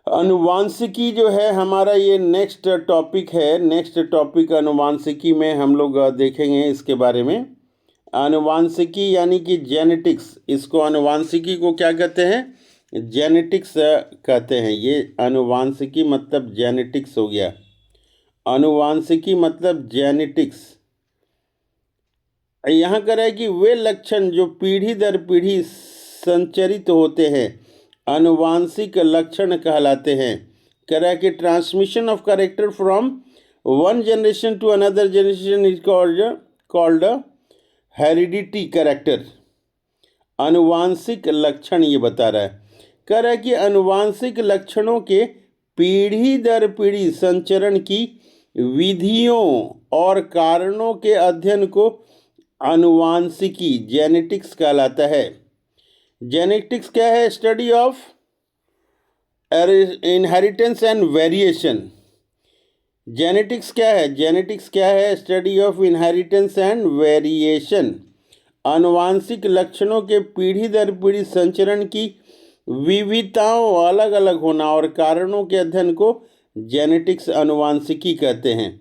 अनुवांशिकी जो है हमारा ये नेक्स्ट टॉपिक है। नेक्स्ट टॉपिक अनुवांशिकी में हम लोग देखेंगे इसके बारे में। अनुवांशिकी यानी कि जेनेटिक्स, इसको अनुवांशिकी को क्या कहते हैं? जेनेटिक्स कहते हैं। ये अनुवांशिकी मतलब जेनेटिक्स हो गया। अनुवांशिकी मतलब जेनेटिक्स। यहाँ कर है कि वे लक्षण जो पीढ़ी दर पीढ़ी संचरित होते हैं अनुवांशिक लक्षण कहलाते हैं। कह रहा है कि transmission of character from one generation to another generation is called heredity character. अनुवांशिक लक्षण ये बता रहा है। कह रहा है कि अनुवांशिक लक्षणों के पीढ़ी दर पीढ़ी संचरण की विधियों और कारणों के अध्ययन को अनुवांशिकी जेनेटिक्स कहलाता है। जेनेटिक्स क्या है? Study of inheritance and variation. Genetics क्या है? जेनेटिक्स क्या है? Study of inheritance and variation. अनुवांशिक लक्षणों के पीढ़ी दर पीढ़ी संचरण की विविधताओं अलग अलग होना और कारणों के अध्ययन को जेनेटिक्स अनुवांशिकी कहते हैं।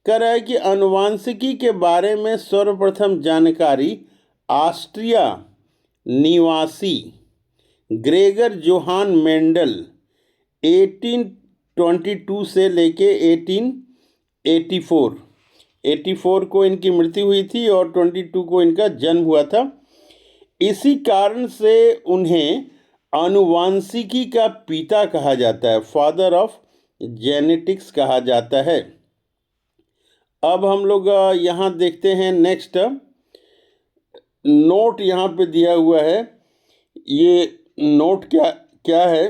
कह रहा है कि अनुवांशिकी के बारे में सर्वप्रथम जानकारी ऑस्ट्रिया निवासी ग्रेगर जोहान मेंडल 1822 से लेके 1884 को इनकी मृत्यु हुई थी और 22 को इनका जन्म हुआ था। इसी कारण से उन्हें अनुवांशिकी का पिता कहा जाता है, फादर ऑफ जेनेटिक्स कहा जाता है। अब हम लोग यहाँ देखते हैं नेक्स्ट नोट यहाँ पे दिया हुआ है। ये नोट क्या है?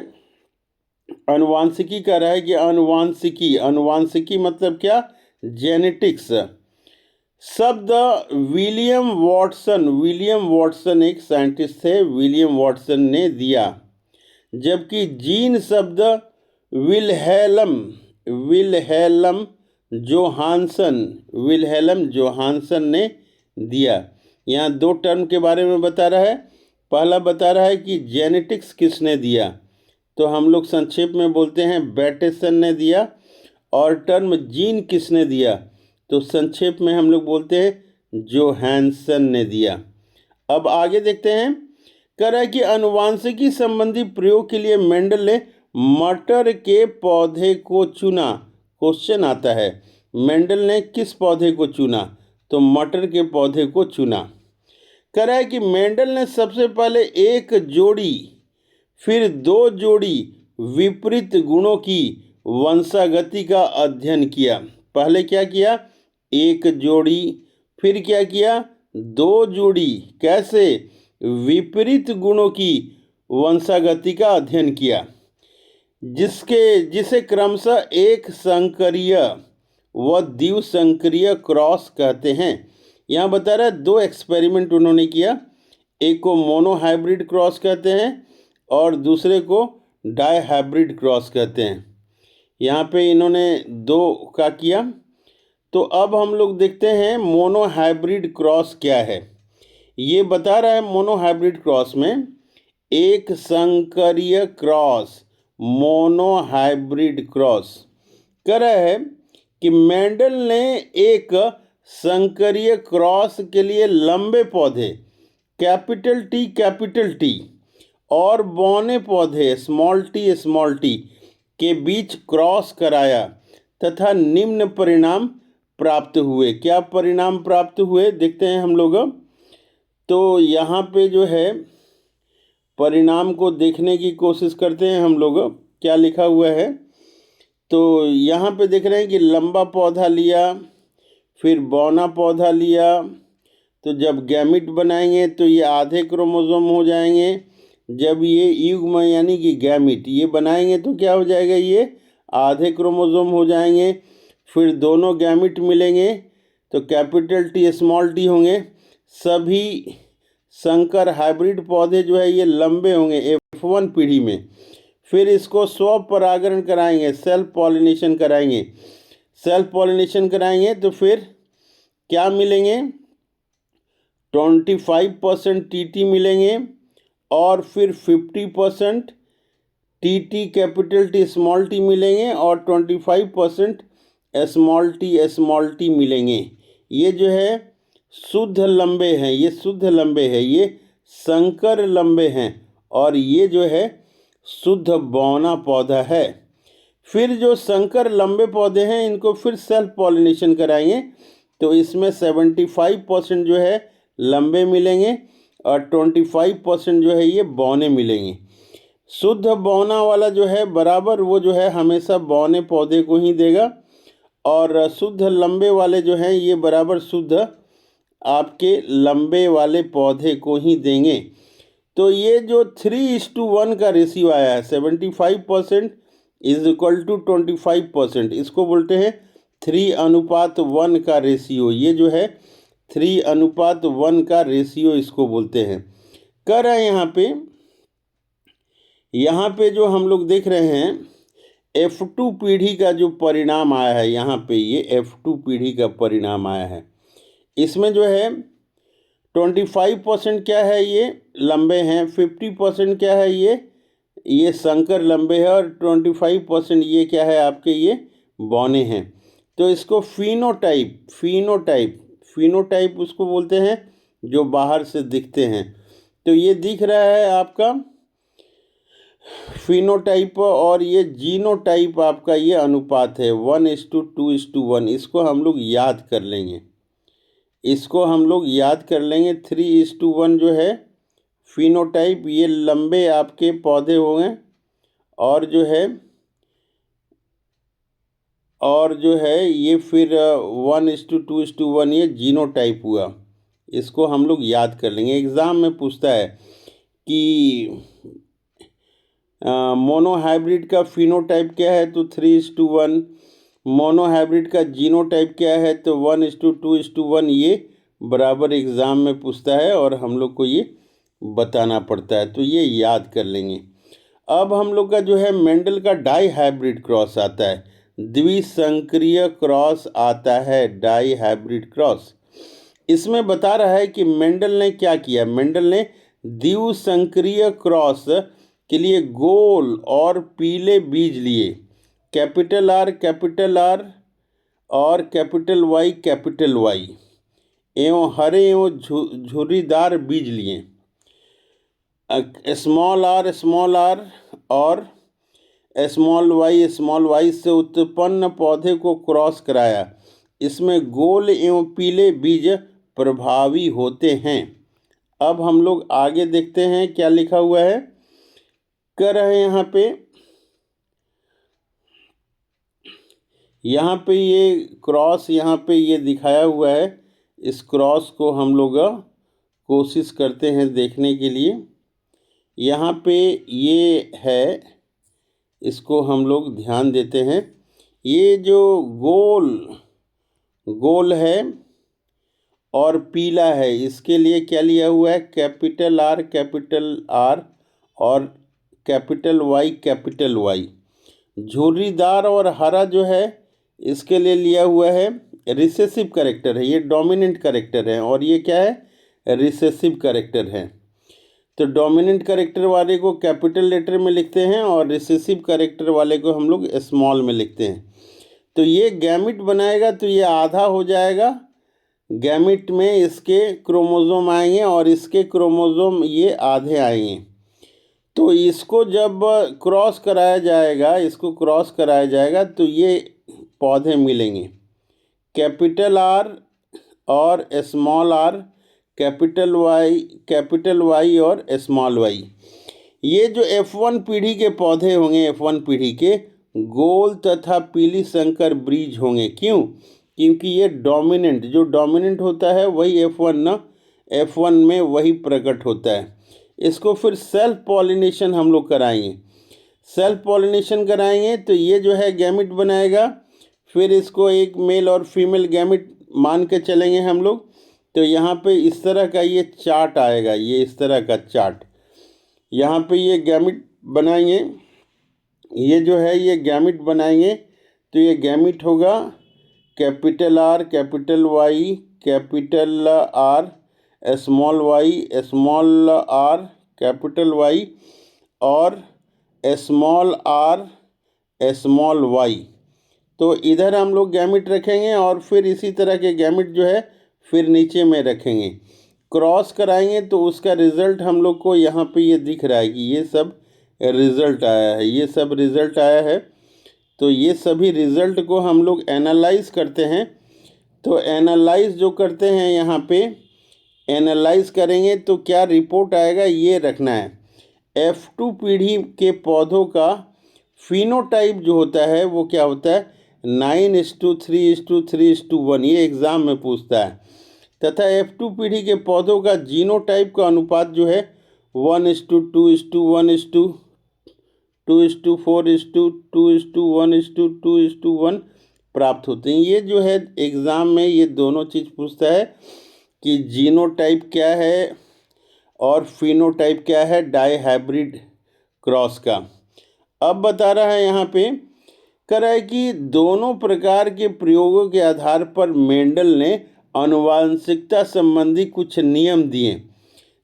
अनुवांशिकी कह रहा है कि अनुवांशिकी मतलब क्या? जेनेटिक्स। शब्द विलियम वॉटसन एक साइंटिस्ट थे, विलियम वॉटसन ने दिया, जबकि जीन शब्द विल्हेल्म जोहानसन ने दिया। यहाँ दो टर्म के बारे में बता रहा है। पहला बता रहा है कि जेनेटिक्स किसने दिया, तो हम लोग संक्षेप में बोलते हैं बैटेसन ने दिया। और टर्म जीन किसने दिया, तो संक्षेप में हम लोग बोलते हैं जोहानसन ने दिया। अब आगे देखते हैं। कह रहा है कि अनुवांशिकी संबंधी प्रयोग के लिए मेंडल ने मटर के पौधे को चुना। क्वेश्चन आता है, मेंडल ने किस पौधे को चुना? तो मटर के पौधे को चुना। कह रहा है कि मेंडल ने सबसे पहले एक जोड़ी फिर दो जोड़ी विपरीत गुणों की वंशागति का अध्ययन किया। पहले क्या किया? एक जोड़ी, फिर क्या किया? दो जोड़ी। कैसे? विपरीत गुणों की वंशागति का अध्ययन किया, जिसे क्रमशः एक संकरीय व द्विसंकरीय क्रॉस कहते हैं। यहाँ बता रहा है दो एक्सपेरिमेंट उन्होंने किया। एक को मोनोहाइब्रिड क्रॉस कहते हैं और दूसरे को डाइहाइब्रिड क्रॉस कहते हैं। यहाँ पे इन्होंने दो का किया। तो अब हम लोग देखते हैं मोनोहाइब्रिड क्रॉस क्या है। ये बता रहा है मोनोहाइब्रिड क्रॉस में एक संकरीय क्रॉस, मोनोहाइब्रिड क्रॉस। कह रहा है कि मेंडल ने एक संकरीय क्रॉस के लिए लंबे पौधे कैपिटल टी और बौने पौधे स्मॉल टी के बीच क्रॉस कराया तथा निम्न परिणाम प्राप्त हुए। क्या परिणाम प्राप्त हुए देखते हैं हम लोग। तो यहाँ पे जो है परिणाम को देखने की कोशिश करते हैं हम लोग, क्या लिखा हुआ है। तो यहाँ पे देख रहे हैं कि लंबा पौधा लिया, फिर बौना पौधा लिया। तो जब गैमिट बनाएंगे तो ये आधे क्रोमोसोम हो जाएंगे। जब ये युग्म यानी कि गैमिट ये बनाएंगे तो क्या हो जाएगा? ये आधे क्रोमोसोम हो जाएंगे। फिर दोनों गैमिट मिलेंगे तो कैपिटल टी स्मॉल टी होंगे। सभी संकर हाइब्रिड पौधे जो है ये लंबे होंगे F1 पीढ़ी में। फिर इसको स्वपरागण कराएंगे, सेल्फ पॉलिनेशन कराएंगे तो फिर क्या मिलेंगे? 25% टीटी मिलेंगे और फिर 50% T capital T small T मिलेंगे और 25% स्मॉल टी मिलेंगे। ये जो है शुद्ध लंबे हैं, ये शुद्ध लंबे हैं, ये संकर लंबे हैं और ये जो है शुद्ध बौना पौधा है। फिर जो संकर लंबे पौधे हैं इनको फिर सेल्फ पॉलिनेशन कराएंगे तो इसमें 75% जो है लंबे मिलेंगे और 25% जो है ये बौने मिलेंगे। शुद्ध बौना वाला जो है बराबर वो जो है हमेशा बौने पौधे को ही देगा और शुद्ध लंबे वाले जो हैं ये बराबर शुद्ध आपके लंबे वाले पौधे को ही देंगे। तो ये जो 3:1 का रेशियो आया है 75% इज इक्वल टू 25%, इसको बोलते हैं 3:1 का रेशियो। ये जो है 3:1 का रेशियो इसको बोलते हैं। कर रहे हैं यहाँ पे जो हम लोग देख रहे हैं F2 पीढ़ी का जो परिणाम आया है, यहाँ पे ये F2 पीढ़ी का परिणाम आया है। इसमें जो है 25% क्या है ये लंबे हैं, 50% क्या है ये संकर लंबे है और 25% ये क्या है आपके ये बौने हैं। तो इसको फिनोटाइप उसको बोलते हैं जो बाहर से दिखते हैं। तो ये दिख रहा है आपका फिनोटाइप और ये जीनोटाइप आपका ये अनुपात है 1:2:1। इसको हम लोग याद कर लेंगे, 3:1 जो है फिनोटाइप, ये लंबे आपके पौधे होंगे और जो है ये फिर 1:2:1 ये जीनोटाइप हुआ। इसको हम लोग याद कर लेंगे। एग्ज़ाम में पूछता है कि मोनोहाइब्रिड का फिनोटाइप क्या है तो 3:1, मोनोहाइब्रिड का जीनोटाइप क्या है तो 1:2:1। ये बराबर एग्ज़ाम में पूछता है और हम लोग को ये बताना पड़ता है, तो ये याद कर लेंगे। अब हम लोग का जो है मेंडल का डाई हाइब्रिड क्रॉस आता है, द्विसंक्रिय क्रॉस आता है, डाई हाइब्रिड क्रॉस। इसमें बता रहा है कि मेंडल ने क्या किया, मेंडल ने द्विसंक्रिय क्रॉस के लिए गोल और पीले बीज लिए, कैपिटल R और कैपिटल Y एवं हरे एवं झुर्रीदार बीज लिए। स्मॉल r और स्मॉल y से उत्पन्न पौधे को क्रॉस कराया। इसमें गोल एवं पीले बीज प्रभावी होते हैं। अब हम लोग आगे देखते हैं क्या लिखा हुआ है। कर रहे हैं यहाँ पे ये क्रॉस यहाँ पे ये दिखाया हुआ है। इस क्रॉस को हम लोग कोशिश करते हैं देखने के लिए। यहाँ पे ये है, इसको हम लोग ध्यान देते हैं। ये जो गोल है और पीला है, इसके लिए क्या लिया हुआ है, कैपिटल R और कैपिटल Y। झुर्रीदार और हरा जो है इसके लिए लिया हुआ है रिसेसिव कैरेक्टर है, ये डोमिनेंट कैरेक्टर है और ये क्या है, रिसेसिव कैरेक्टर है। तो डोमिनेंट कैरेक्टर वाले को कैपिटल लेटर में लिखते हैं और रिसेसिव कैरेक्टर वाले को हम लोग स्मॉल में लिखते हैं। तो ये गैमिट बनाएगा तो ये आधा हो जाएगा, गैमिट में इसके क्रोमोसोम आएंगे और इसके क्रोमोसोम ये आधे आएंगे। तो इसको जब क्रॉस कराया जाएगा तो ये पौधे मिलेंगे, कैपिटल R और स्मॉल r, कैपिटल Y और स्मॉल y। ये जो F1 पीढ़ी के पौधे होंगे, F1 पीढ़ी के गोल तथा पीली संकर बीज होंगे। क्यों? क्योंकि ये जो डोमिनेंट होता है वही F1 में वही प्रकट होता है। इसको फिर सेल्फ पॉलिनेशन हम लोग कराएंगे, तो ये जो है गैमिट बनाएगा। फिर इसको एक मेल और फीमेल गैमिट मान के चलेंगे हम लोग। तो यहाँ पे इस तरह का ये चार्ट आएगा, ये इस तरह का चार्ट। यहाँ पे ये गैमिट बनाएंगे, ये जो है ये गैमिट बनाएंगे। तो ये गैमिट होगा capital R, capital Y, capital R, small r, capital Y और स्मॉल आर स्मॉल वाई। तो इधर हम लोग गैमिट रखेंगे और फिर इसी तरह के गैमिट जो है फिर नीचे में रखेंगे। क्रॉस कराएंगे तो उसका रिज़ल्ट हम लोग को यहाँ पे ये दिख रहा है कि ये सब रिज़ल्ट आया है, ये सब रिज़ल्ट आया है। तो ये सभी रिज़ल्ट को हम लोग एनालाइज करते हैं। तो एनालाइज जो करते हैं यहाँ पे एनालाइज करेंगे तो क्या रिपोर्ट आएगा ये रखना है। F2 पीढ़ी के पौधों का फिनोटाइप जो होता है वो क्या होता है 9:3:3:1, ये एग्ज़ाम में पूछता है। तथा F2 पीढ़ी के पौधों का जीनोटाइप का अनुपात जो है 1:2:1:2:4:2:1:2:1 प्राप्त होते हैं। ये जो है एग्ज़ाम में ये दोनों चीज़ पूछता है कि जीनोटाइप क्या है और फिनोटाइप क्या है डाई हाइब्रिड क्रॉस का। अब बता रहा है यहाँ पे कह रहा है कि दोनों प्रकार के प्रयोगों के आधार पर मेंडल ने आनुवांशिकता संबंधी कुछ नियम दिए,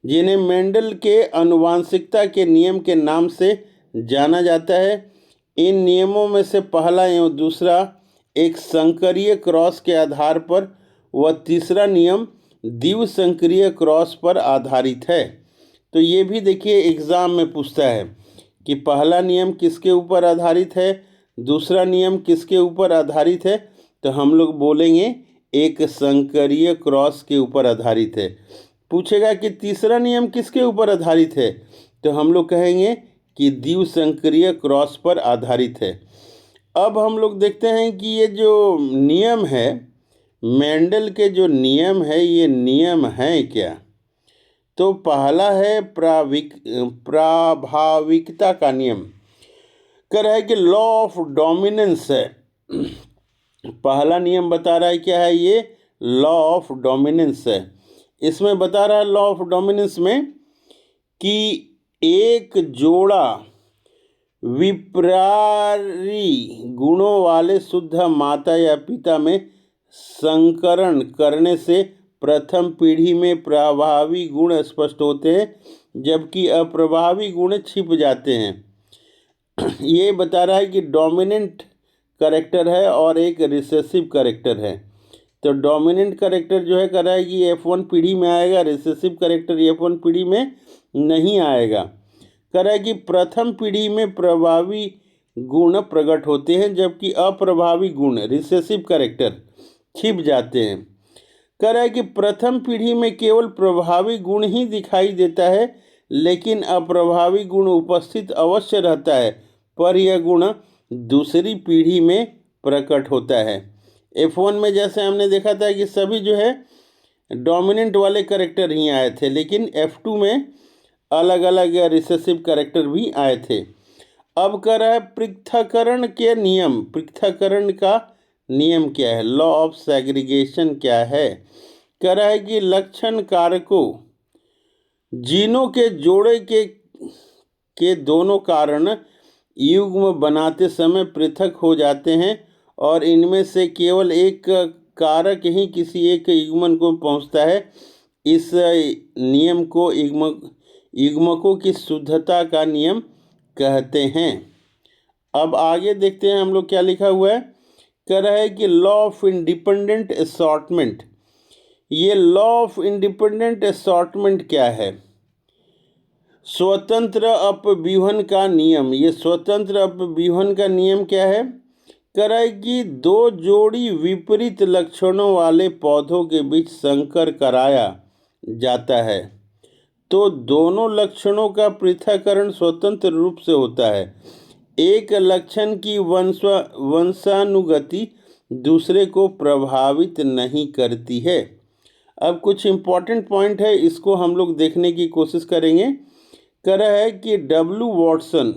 जिन्हें मेंडल के आनुवांशिकता के नियम के नाम से जाना जाता है। इन नियमों में से पहला एवं दूसरा एक संकरीय क्रॉस के आधार पर व तीसरा नियम द्विसंकरीय क्रॉस पर आधारित है। तो ये भी देखिए एग्ज़ाम में पूछता है कि पहला नियम किसके ऊपर आधारित है, दूसरा नियम किसके ऊपर आधारित है। तो हम लोग बोलेंगे एक संकरीय क्रॉस के ऊपर आधारित है। पूछेगा कि तीसरा नियम किसके ऊपर आधारित है, तो हम लोग कहेंगे कि द्विसंकरीय क्रॉस पर आधारित है। अब हम लोग देखते हैं कि ये जो नियम है मेंडल के जो नियम है ये नियम हैं क्या। तो पहला है प्रभाविकता का नियम। कह रहा है कि लॉ ऑफ डोमिनेंस है। पहला नियम बता रहा है क्या है ये लॉ ऑफ डोमिनेंस है। इसमें बता रहा है लॉ ऑफ डोमिनेंस में कि एक जोड़ा विपरारी गुणों वाले शुद्ध माता या पिता में संकरण करने से प्रथम पीढ़ी में प्रभावी गुण स्पष्ट होते हैं, जबकि अप्रभावी गुण छिप जाते हैं। ये बता रहा है कि डोमिनेंट कैरेक्टर है और एक रिसेसिव कैरेक्टर है। तो डोमिनेंट कैरेक्टर जो है कह रहा है कि F1 पीढ़ी में आएगा, रिसेसिव कैरेक्टर F1 पीढ़ी में नहीं आएगा। कह रहा है कि प्रथम पीढ़ी में प्रभावी गुण प्रकट होते हैं, जबकि अप्रभावी गुण रिसेसिव कैरेक्टर छिप जाते हैं। कह रहा है कि प्रथम पीढ़ी में केवल प्रभावी गुण ही दिखाई देता है, लेकिन अप्रभावी गुण उपस्थित अवश्य रहता है, पर यह गुण दूसरी पीढ़ी में प्रकट होता है। F1 में जैसे हमने देखा था कि सभी जो है डोमिनेंट वाले कैरेक्टर ही आए थे, लेकिन F2 में अलग अलग रिसेसिव कैरेक्टर भी आए थे। अब कह रहा है पृथक्करण के नियम, पृथक्करण का नियम क्या है, लॉ ऑफ सेग्रीगेशन क्या है। कह रहा है कि लक्षण कारकों जीनों के जोड़े के दोनों कारण युग्म बनाते समय पृथक हो जाते हैं और इनमें से केवल एक कारक ही किसी एक युग्मन को पहुंचता है। इस नियम को युग्मकों की शुद्धता का नियम कहते हैं। अब आगे देखते हैं हम लोग क्या लिखा हुआ है। कह रहा है कि लॉ ऑफ इंडिपेंडेंट असॉर्टमेंट। ये लॉ ऑफ इंडिपेंडेंट असॉर्टमेंट क्या है, स्वतंत्र अपव्यूहन का नियम। ये स्वतंत्र अपव्यूहन का नियम क्या है। कह रहा है कि दो जोड़ी विपरीत लक्षणों वाले पौधों के बीच संकर कराया जाता है तो दोनों लक्षणों का पृथक्करण स्वतंत्र रूप से होता है। एक लक्षण की वंशानुगति दूसरे को प्रभावित नहीं करती है। अब कुछ इम्पॉर्टेंट पॉइंट है, इसको हम लोग देखने की कोशिश करेंगे। कह रहा है कि डब्ल्यू वॉटसन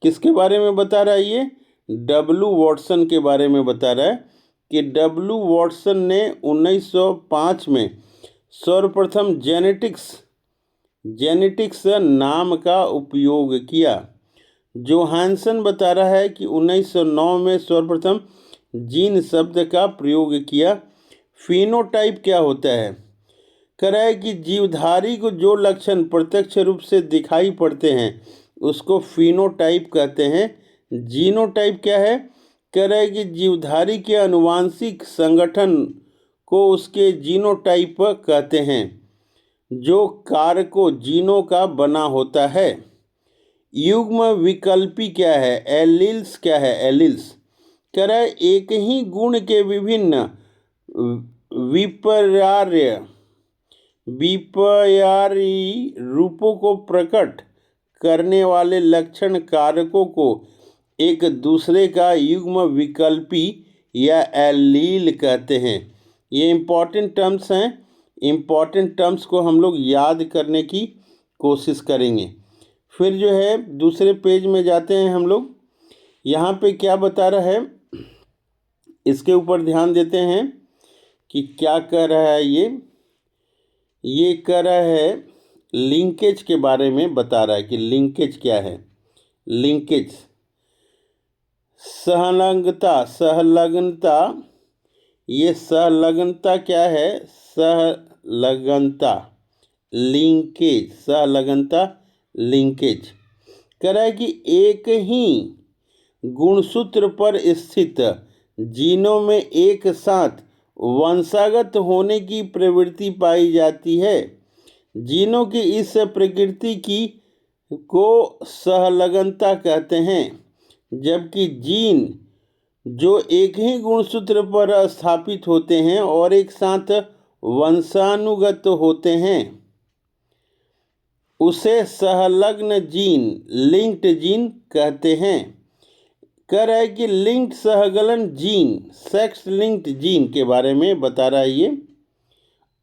किसके बारे में बता रहा है, ये डब्ल्यू वॉटसन के बारे में बता रहा है कि डब्ल्यू वॉटसन ने 1905 में सर्वप्रथम जेनेटिक्स नाम का उपयोग किया। जोहानसन बता रहा है कि 1909 में सर्वप्रथम जीन शब्द का प्रयोग किया। फिनोटाइप क्या होता है। कह रहा है कि जीवधारी को जो लक्षण प्रत्यक्ष रूप से दिखाई पड़ते हैं उसको फिनोटाइप कहते हैं। जीनोटाइप क्या है? कह रहा है कि जीवधारी के आनुवांशिक संगठन को उसके जीनोटाइप कहते हैं, जो कारकों जीनों का बना होता है। युग्म विकल्पी क्या है? एलील्स क्या है? एलील्स कह रहा है एक ही गुण के विभिन्न विपर्यायी रूपों को प्रकट करने वाले लक्षण कारकों को एक दूसरे का युग्म विकल्पी या एलील कहते हैं। ये इम्पॉर्टेंट टर्म्स हैं। इम्पॉर्टेंट टर्म्स को हम लोग याद करने की कोशिश करेंगे। फिर जो है दूसरे पेज में जाते हैं हम लोग। यहाँ पे क्या बता रहा है, इसके ऊपर ध्यान देते हैं कि क्या कह रहा है। ये कह रहा है लिंकेज के बारे में बता रहा है कि लिंकेज क्या है। लिंकेज सहलग्नता। ये सहलग्नता क्या है? सहलग्नता लिंकेज। सहलग्नता लिंकेज कह रहा है कि एक ही गुणसूत्र पर स्थित जीनों में एक साथ वंशागत होने की प्रवृत्ति पाई जाती है। जीनों की इस प्रकृति को सहलग्नता कहते हैं, जबकि जीन जो एक ही गुणसूत्र पर स्थापित होते हैं और एक साथ वंशानुगत होते हैं उसे सहलग्न जीन, लिंक्ड जीन कहते हैं। कह रहा है कि लिंक्ड सहगलन जीन, सेक्स लिंक्ड जीन के बारे में बता रहा है ये।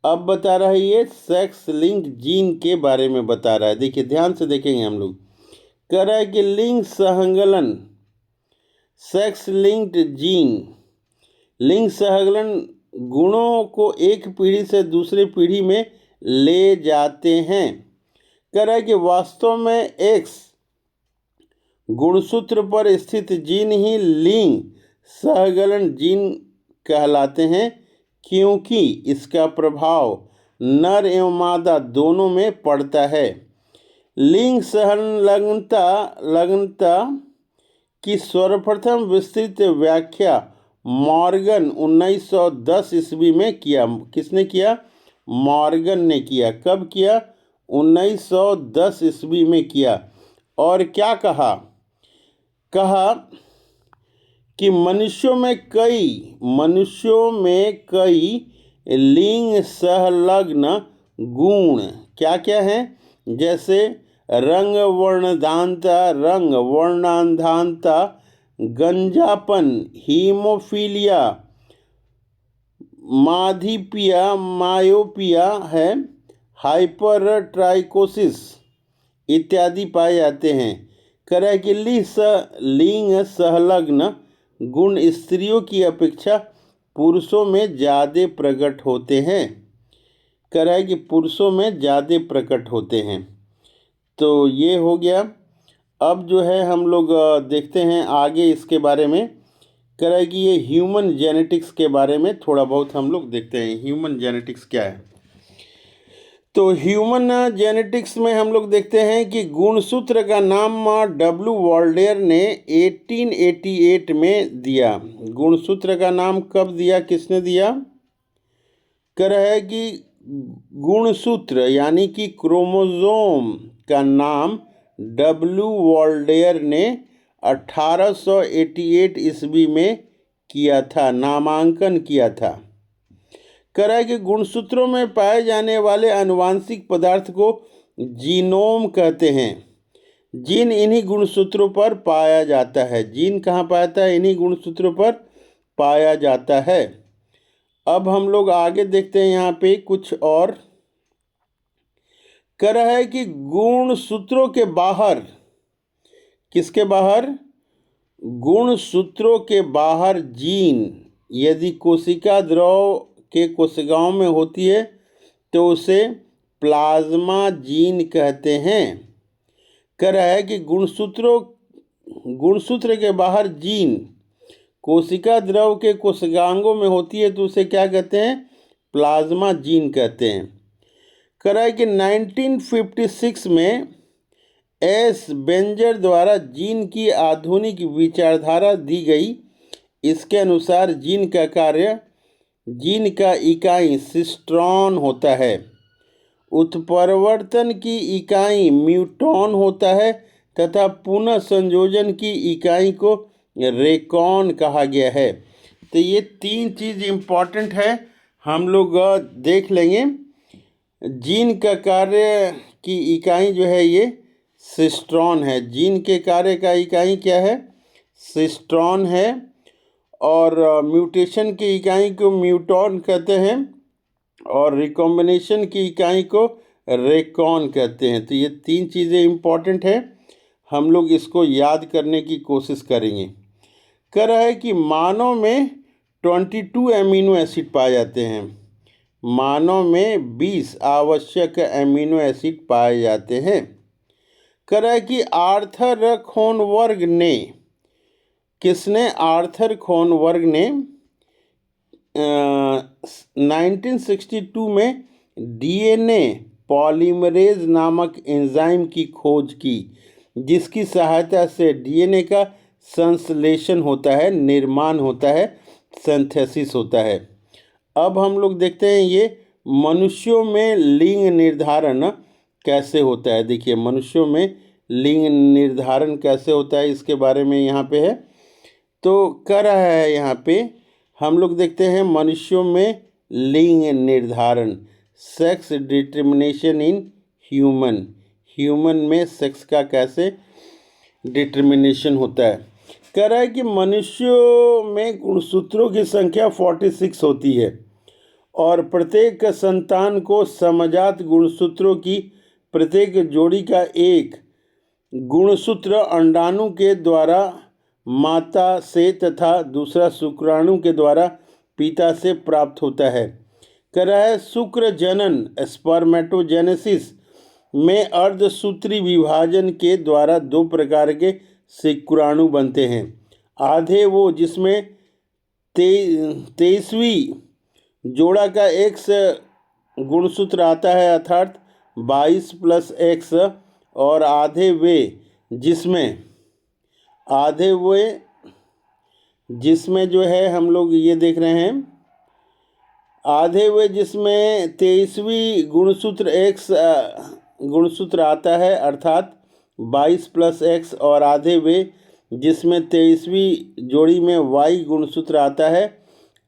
अब बता रहा है ये सेक्स लिंक्ड जीन के बारे में बता रहा है। देखिए ध्यान से देखेंगे हम लोग। कह रहा है कि लिंग सहगलन, सेक्स लिंक्ड जीन, लिंग सहगलन गुणों को एक पीढ़ी से दूसरी पीढ़ी में ले जाते हैं। कह रहा है कि वास्तव में एक्स गुणसूत्र पर स्थित जीन ही लिंग सहगलन जीन कहलाते हैं, क्योंकि इसका प्रभाव नर एवं मादा दोनों में पड़ता है। लिंग संलग्नता की सर्वप्रथम विस्तृत व्याख्या मॉर्गन 1910 ईस्वी में किया। किसने किया? मॉर्गन ने किया। कब किया? 1910 ईस्वी में किया। और क्या कहा? कहा कि मनुष्यों में कई लिंग सहलग्न गुण क्या क्या हैं? जैसे रंग वर्णांधानता, गंजापन, हीमोफीलिया, मायोपिया है, हाइपरट्राइकोसिस इत्यादि पाए जाते हैं। कह रहा है कि लिंग सहलग्न गुण स्त्रियों की अपेक्षा पुरुषों में ज़्यादा प्रकट होते हैं। कह रहा है कि पुरुषों में ज़्यादा प्रकट होते हैं। तो ये हो गया। अब जो है हम लोग देखते हैं आगे इसके बारे में। कह रहा है कि ये ह्यूमन जेनेटिक्स के बारे में थोड़ा बहुत हम लोग देखते हैं। ह्यूमन जेनेटिक्स क्या है? तो ह्यूमन जेनेटिक्स में हम लोग देखते हैं कि गुणसूत्र का नाम W. वॉल्डेयर ने 1888 में दिया। गुणसूत्र का नाम कब दिया? किसने दिया? कह रहा है कि गुणसूत्र यानी कि क्रोमोसोम का नाम W. वॉल्डेयर ने 1888 ईस्वी में किया था, नामांकन किया था। कह रहा है कि गुणसूत्रों में पाए जाने वाले आनुवांशिक पदार्थ को जीनोम कहते हैं। जीन इन्हीं गुणसूत्रों पर पाया जाता है। जीन कहाँ पाता है? इन्हीं गुणसूत्रों पर पाया जाता है। अब हम लोग आगे देखते हैं यहाँ पे कुछ और। कह रहा है कि गुणसूत्रों के बाहर, किसके बाहर? गुणसूत्रों के बाहर जीन यदि कोशिका द्रव के कोशिकाओं में होती है तो उसे प्लाज्मा जीन कहते हैं। कह रहा है कि गुणसूत्र के बाहर जीन कोशिका द्रव के कोशिकांगों में होती है तो उसे क्या कहते हैं? प्लाज्मा जीन कहते हैं। कह रहा है कि 1956 में एस बेंजर द्वारा जीन की आधुनिक विचारधारा दी गई। इसके अनुसार जीन का इकाई सिस्ट्रॉन होता है। उत्परिवर्तन की इकाई म्यूटॉन होता है तथा पुनः संयोजन की इकाई को रेकॉन कहा गया है। तो ये 3 चीज़ इम्पॉर्टेंट है, हम लोग देख लेंगे। जीन का कार्य की इकाई जो है ये सिस्ट्रॉन है। जीन के कार्य का इकाई क्या है? सिस्ट्रॉन है। और म्यूटेशन की इकाई को म्यूटॉन कहते हैं और रिकॉम्बिनेशन की इकाई को रेकॉन कहते हैं। तो ये 3 चीज़ें इम्पॉर्टेंट है, हम लोग इसको याद करने की कोशिश करेंगे। कह रहा है कि मानव में 22 एमिनो एसिड पाए जाते हैं। मानव में 20 आवश्यक एमिनो एसिड पाए जाते हैं। कह रहा है कि आर्थर खोनबर्ग ने, किसने? आर्थर खोनबर्ग ने 1962 में डीएनए पॉलीमरेज नामक एंजाइम की खोज की, जिसकी सहायता से डीएनए का संश्लेषण होता है, निर्माण होता है, सिंथेसिस होता है। अब हम लोग देखते हैं ये मनुष्यों में लिंग निर्धारण कैसे होता है। देखिए मनुष्यों में लिंग निर्धारण कैसे होता है, इसके बारे में यहाँ पे है। तो कह रहा है यहाँ पे हम लोग देखते हैं मनुष्यों में लिंग निर्धारण, सेक्स डिटर्मिनेशन इन ह्यूमन में सेक्स का कैसे डिटर्मिनेशन होता है। कह रहा है कि मनुष्यों में गुणसूत्रों की संख्या 46 होती है और प्रत्येक संतान को समजात गुणसूत्रों की प्रत्येक जोड़ी का एक गुणसूत्र अंडाणु के द्वारा माता से तथा दूसरा शुक्राणु के द्वारा पिता से प्राप्त होता है। कह रहा है शुक्र जनन स्पर्मेटोजेनेसिस में अर्धसूत्री विभाजन के द्वारा 2 प्रकार के शुक्राणु बनते हैं। आधे वो जिसमें 23वीं जोड़ा का X गुणसूत्र आता है अर्थात 22 + X, और आधे वे जिसमें जो है हम लोग ये देख रहे हैं, आधे वे जिसमें 23वीं गुणसूत्र X गुणसूत्र आता है अर्थात 22 + X, और आधे वे जिसमें 23वीं जोड़ी में Y गुणसूत्र आता है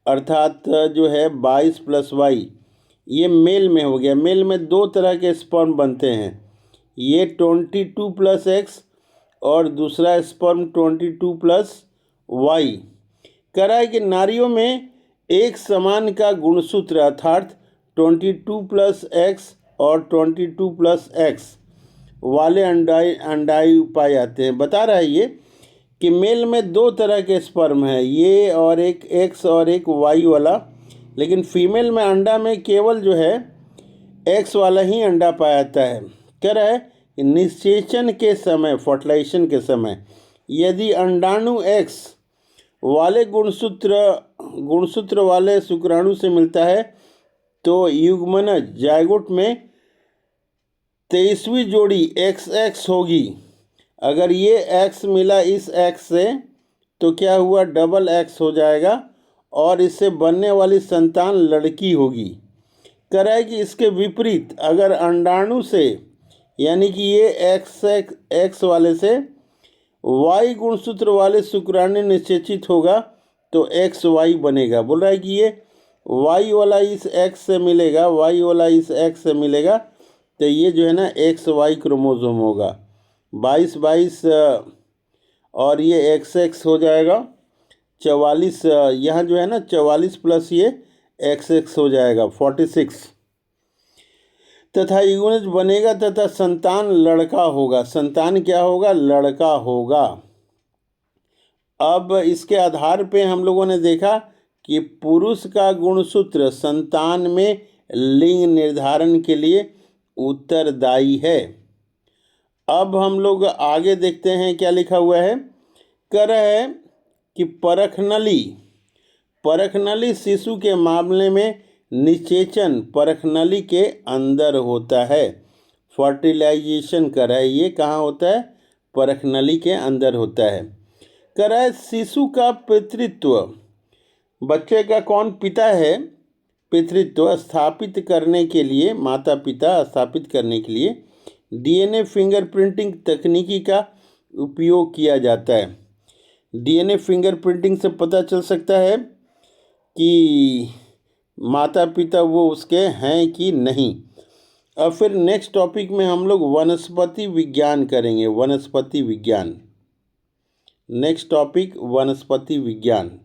अर्थात जो है 22 + Y। ये मेल में हो गया। मेल में 2 तरह के स्पर्म बनते हैं, ये 22 + X और दूसरा स्पर्म 22 + Y। कह रहा है कि नारियों में एक समान का गुणसूत्र अर्थात 22 + X और 22 + X वाले अंडायु पाए जाते हैं। बता रहा है ये कि मेल में 2 तरह के स्पर्म है, ये और एक X और एक Y वाला, लेकिन फीमेल में अंडा में केवल जो है X वाला ही अंडा पाया जाता है। कह रहा है निषेचन के समय, फर्टिलाइजेशन के समय यदि अंडाणु X वाले गुणसूत्र वाले शुक्राणु से मिलता है तो युग्मनज जायगोट में 23वीं जोड़ी XX होगी। अगर ये X मिला इस X से तो क्या हुआ? डबल X हो जाएगा और इससे बनने वाली संतान लड़की होगी। कह रहा है कि इसके विपरीत अगर अंडाणु से यानी कि ये X वाले से Y गुणसूत्र वाले शुक्राणु निषेचित होगा तो XY बनेगा। बोल रहा है कि ये Y वाला इस X से मिलेगा, Y वाला इस X से मिलेगा, तो ये जो है ना XY क्रोमोसोम होगा। 22 और ये XX हो जाएगा 44, यहाँ जो है ना 44 + ये XX हो जाएगा 46, तथा युग्मनज बनेगा तथा संतान लड़का होगा। संतान क्या होगा? लड़का होगा। अब इसके आधार पे हम लोगों ने देखा कि पुरुष का गुणसूत्र संतान में लिंग निर्धारण के लिए उत्तरदायी है। अब हम लोग आगे देखते हैं क्या लिखा हुआ है। कह रहा है कि परखनली शिशु के मामले में निषेचन परखनली के अंदर होता है। फर्टिलाइजेशन कर रहा है, ये कहाँ होता है? परखनली के अंदर होता है। कर रहा है शिशु का पितृत्व, बच्चे का कौन पिता है? पितृत्व स्थापित करने के लिए, माता पिता स्थापित करने के लिए डीएनए फिंगरप्रिंटिंग तकनीकी का उपयोग किया जाता है। डीएनए फिंगरप्रिंटिंग से पता चल सकता है कि माता पिता वो उसके हैं कि नहीं। अब फिर नेक्स्ट टॉपिक में हम लोग वनस्पति विज्ञान करेंगे, वनस्पति विज्ञान। नेक्स्ट टॉपिक वनस्पति विज्ञान।